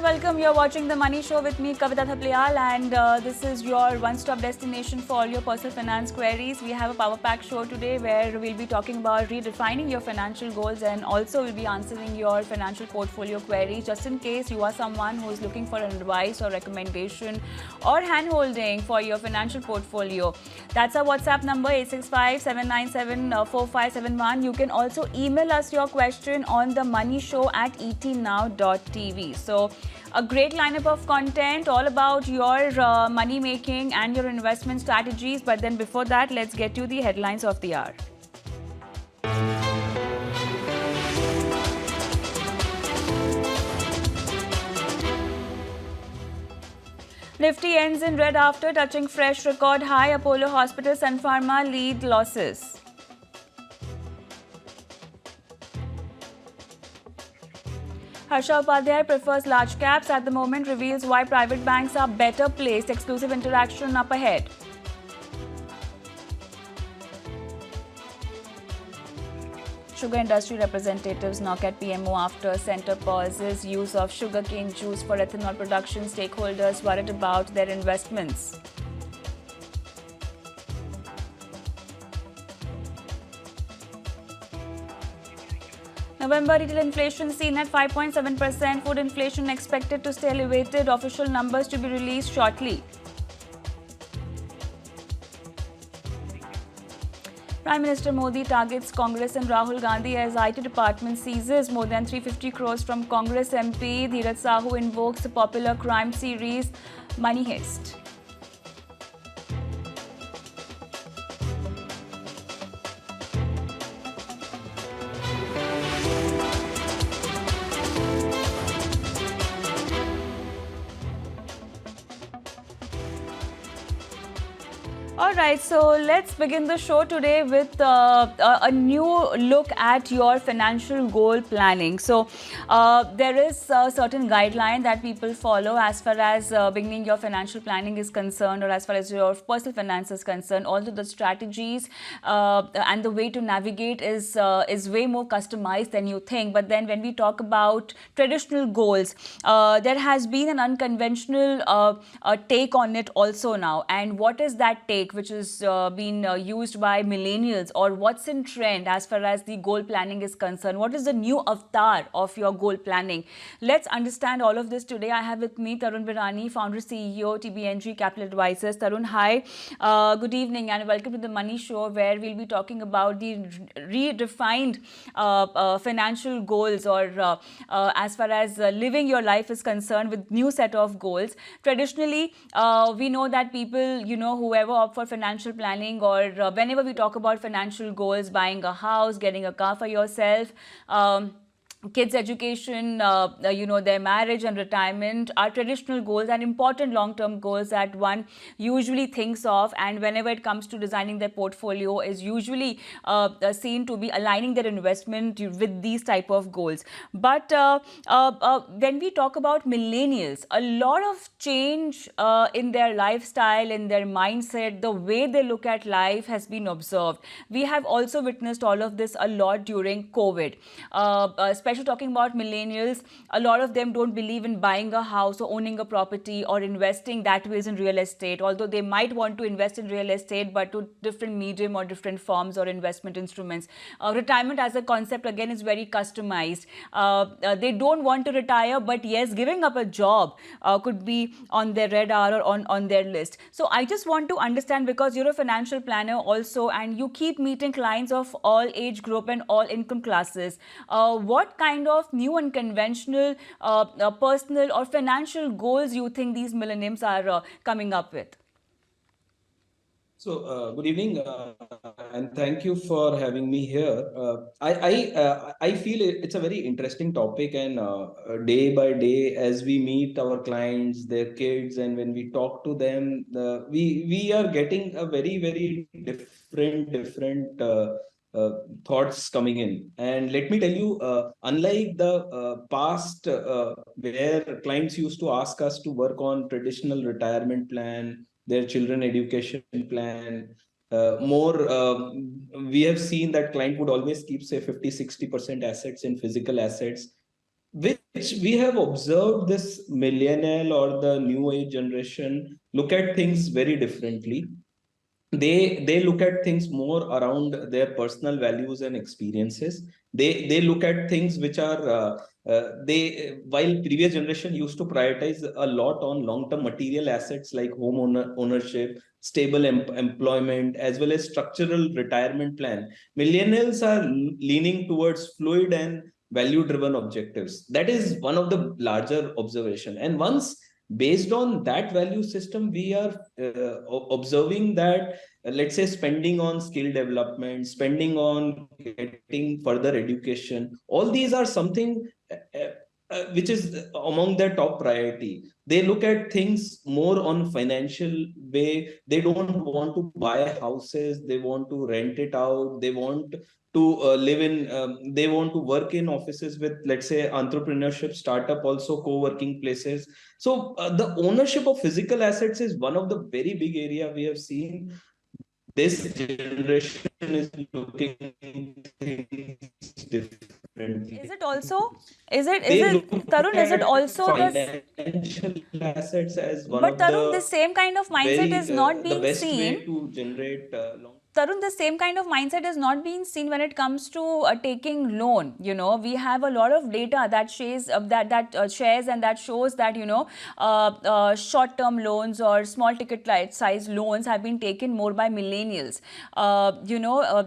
welcome. You're watching The Money Show with me, Kavita Thaplayal, and this is your one-stop destination for all your personal finance queries. We have a power-packed show today where we'll be talking about redefining your financial goals, and also we'll be answering your financial portfolio queries just in case you are someone who is looking for advice or recommendation or hand-holding for your financial portfolio. That's our WhatsApp number, 865-797-4571. You can also email us your question on themoneyshow@etnow.tv. So a great lineup of content all about your money making and your investment strategies. But then before that, let's get to the headlines of the hour. Nifty ends in red after touching fresh record high. Apollo Hospitals and Pharma lead losses. Harsha Upadhyay prefers large caps at the moment, reveals why private banks are better placed. Exclusive interaction up ahead. Sugar industry representatives knock at PMO after centre pauses use of sugarcane juice for ethanol production. Stakeholders worried about their investments. November retail inflation seen at 5.7%. Food inflation expected to stay elevated. Official numbers to be released shortly. Prime Minister Modi targets Congress and Rahul Gandhi as IT department seizes more than 350 crores from Congress MP. Dheeraj Sahu invokes the popular crime series Money Heist. Alright, so let's begin the show today with a new look at your financial goal planning. So there is a certain guideline that people follow as far as beginning your financial planning is concerned, or as far as your personal finance is concerned. Although the strategies and the way to navigate is way more customized than you think. But then when we talk about traditional goals, there has been an unconventional take on it also now. And what is that take which is being used by millennials, or what's in trend as far as the goal planning is concerned? What is the new avatar of your goal planning? Let's understand all of this today. I have with me Tarun Birani, founder CEO, TBNG Capital Advisors. Tarun, hi. Good evening and welcome to the Money Show, where we'll be talking about the redefined financial goals, or as far as living your life is concerned with new set of goals. Traditionally, we know that people, whoever opt for financial planning, or whenever we talk about financial goals, buying a house, getting a car for yourself, kids' education, their marriage and retirement are traditional goals and important long-term goals that one usually thinks of, and whenever it comes to designing their portfolio is usually seen to be aligning their investment with these type of goals. But when we talk about millennials, a lot of change in their lifestyle, in their mindset, the way they look at life has been observed. We have also witnessed all of this a lot during COVID. Especially talking about millennials, a lot of them don't believe in buying a house or owning a property or investing that ways in real estate, although they might want to invest in real estate, but to different medium or different forms or investment instruments. Retirement as a concept, again, is very customized. They don't want to retire, but yes, giving up a job could be on their radar or on their list. So I just want to understand, because you're a financial planner also, and you keep meeting clients of all age group and all income classes. What kind of new and conventional personal or financial goals you think these millennials are coming up with? So, good evening, and thank you for having me here. I feel it's a very interesting topic, and day by day, as we meet our clients, their kids, and when we talk to them, we are getting a very different thoughts coming in. And let me tell you, unlike the past, where clients used to ask us to work on traditional retirement plan, their children education plan, we have seen that client would always keep, say, 50-60% assets in physical assets, which we have observed this millennial or the new age generation look at things very differently. They look at things more around their personal values and experiences. They look at things which are they while previous generation used to prioritize a lot on long term material assets like ownership, stable employment, as well as structural retirement plan, millennials are leaning towards fluid and value driven objectives. That is one of the larger observation. And once based on that value system, we are observing that let's say spending on skill development, spending on getting further education, all these are something which is among their top priority. They look at things more on financial way. They don't want to buy houses, they want to rent it out, they want to live in they want to work in offices with, let's say, entrepreneurship, startup, also co-working places. So the ownership of physical assets is one of the very big area we have seen. This generation is looking things differently. Is it also, is They it, look Tarun, is it at also this? financial assets as one But of Tarun, the same kind of mindset is not the being best seen. way to generate long. Tarun, the same kind of mindset is not being seen when it comes to taking loan. You know, we have a lot of data that shares shares and that shows that, you know, short-term loans or small ticket size loans have been taken more by millennials. You know,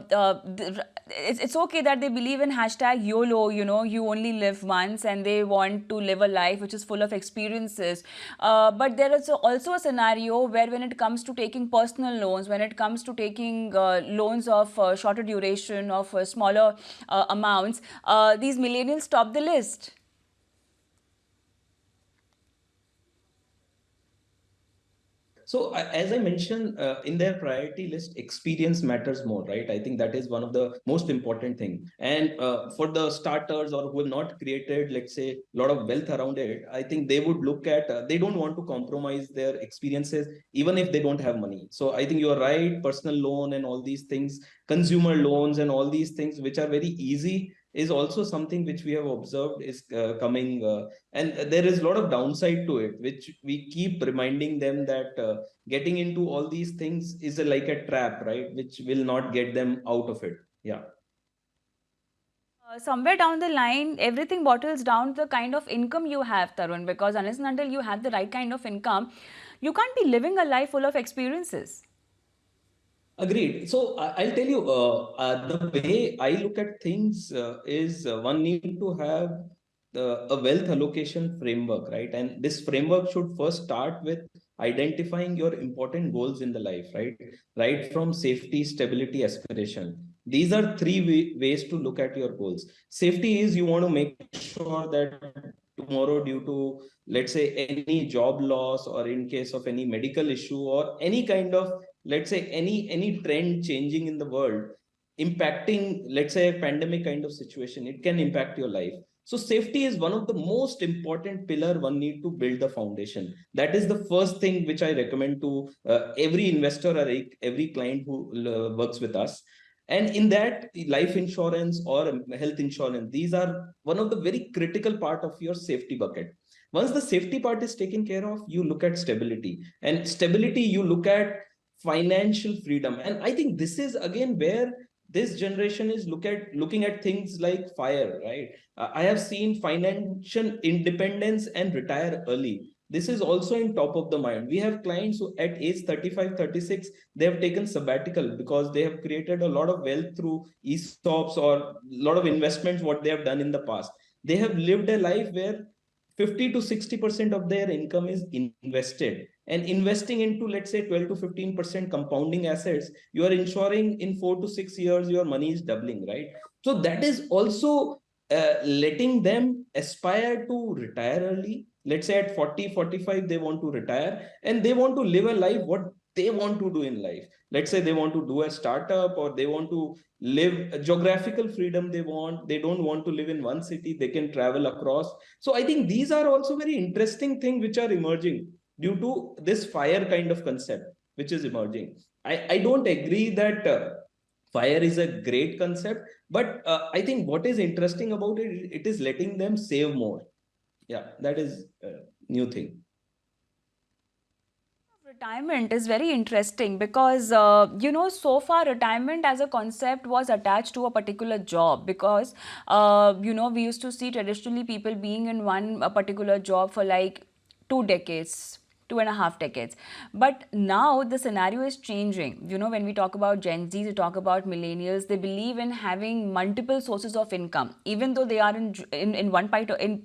it's okay that they believe in hashtag YOLO. You know, you only live once, and they want to live a life which is full of experiences. But there is also a scenario where, when it comes to taking personal loans, when it comes to taking loans of shorter duration, of smaller amounts, these millennials top the list. So as I mentioned, in their priority list, experience matters more, right? I think that is one of the most important thing. And for the starters or who have not created, let's say, a lot of wealth around it, I think they would look at, they don't want to compromise their experiences, even if they don't have money. So I think you're right, personal loan and all these things, consumer loans and all these things, which are very easy, is also something which we have observed is coming. And there is a lot of downside to it, which we keep reminding them that getting into all these things is like a trap, right, which will not get them out of it. Yeah. Somewhere down the line, everything bottles down to the kind of income you have, Tarun, because unless and until you have the right kind of income, you can't be living a life full of experiences. Agreed. So I'll tell you, the way I look at things is one need to have a wealth allocation framework, right? And this framework should first start with identifying your important goals in the life, right? Right from safety, stability, aspiration. These are three ways to look at your goals. Safety is you want to make sure that tomorrow, due to, let's say, any job loss, or in case of any medical issue, or any kind of, let's say, any trend changing in the world, impacting, let's say, a pandemic kind of situation, it can impact your life. So safety is one of the most important pillar one need to build the foundation. That is the first thing which I recommend to every investor or every client who works with us. And in that, life insurance or health insurance, these are one of the very critical part of your safety bucket. Once the safety part is taken care of, you look at stability, and stability you look at financial freedom. And I think this is again where this generation is looking at things like fire, right? I have seen financial independence and retire early. This is also in top of the mind. We have clients who at age 35, 36, they have taken sabbatical because they have created a lot of wealth through ESOPs or a lot of investments what they have done in the past. They have lived a life where 50 to 60% of their income is invested, and investing into, let's say, 12 to 15% compounding assets, you are ensuring in 4 to 6 years your money is doubling, right? So that is also letting them aspire to retire early. Let's say at 40, 45, they want to retire and they want to live a life what they want to do in life. Let's say they want to do a startup, or they want to live a geographical freedom. They don't want to live in one city, they can travel across. So I think these are also very interesting things which are emerging due to this fire kind of concept which is emerging. I don't agree that Fire is a great concept, but I think what is interesting about it, it is letting them save more. Yeah, that is a new thing. Retirement is very interesting because, so far retirement as a concept was attached to a particular job because, we used to see traditionally people being in one a particular job for like 2 decades, 2.5 decades. But now the scenario is changing. When we talk about Gen Z, we talk about millennials, they believe in having multiple sources of income. Even though they are in one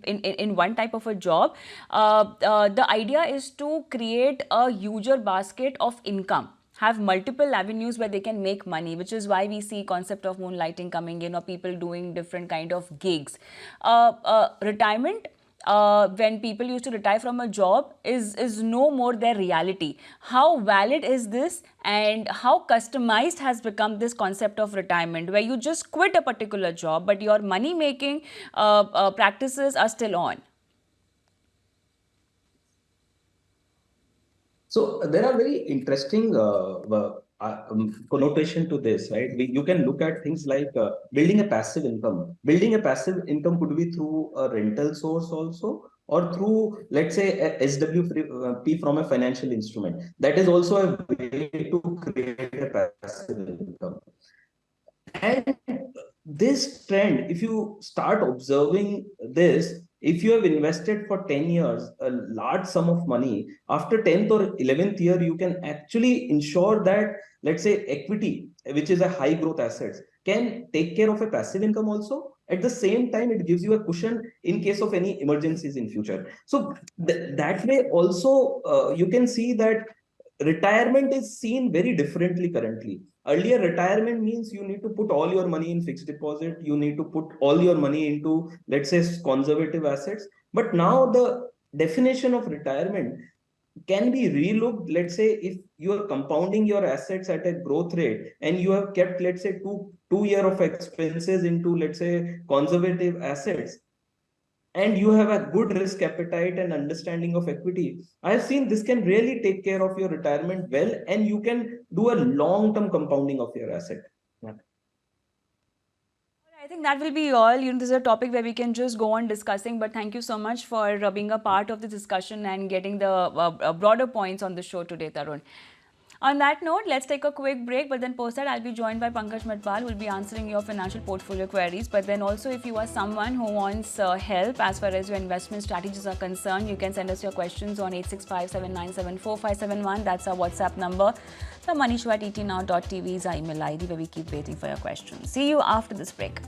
in one type of a job, the idea is to create a huger basket of income, have multiple avenues where they can make money, which is why we see concept of moonlighting coming in or people doing different kind of gigs. Retirement, when people used to retire from a job, is no more their reality. How valid is this, and how customized has become this concept of retirement, where you just quit a particular job but your money making practices are still on? So there are very interesting connotation to this, right? You can look at things like building a passive income. Building a passive income could be through a rental source also, or through, let's say, a SWP from a financial instrument. That is also a way to create a passive income. And this trend, if you start observing this, if you have invested for 10 years a large sum of money, after 10th or 11th year, you can actually ensure that, let's say, equity, which is a high growth assets, can take care of a passive income also. At the same time, it gives you a cushion in case of any emergencies in future. So that way also, you can see that retirement is seen very differently currently. Earlier, retirement means you need to put all your money in fixed deposit, you need to put all your money into, let's say, conservative assets. But now the definition of retirement can be relooked. Let's say if you are compounding your assets at a growth rate and you have kept, let's say, two year of expenses into, let's say, conservative assets, and you have a good risk appetite and understanding of equity, I have seen this can really take care of your retirement well, and you can do a long term compounding of your asset. Yeah. I think that will be all. This is a topic where we can just go on discussing, but thank you so much for being a part of the discussion and getting the broader points on the show today, Tarun. On that note, let's take a quick break, but then post that I'll be joined by Pankaj Matpal, who will be answering your financial portfolio queries. But then also, if you are someone who wants help as far as your investment strategies are concerned, you can send us your questions on 865-797-4571. That's our WhatsApp number. The moneyshow@etnow.tv is our email ID, where we keep waiting for your questions. See you after this break.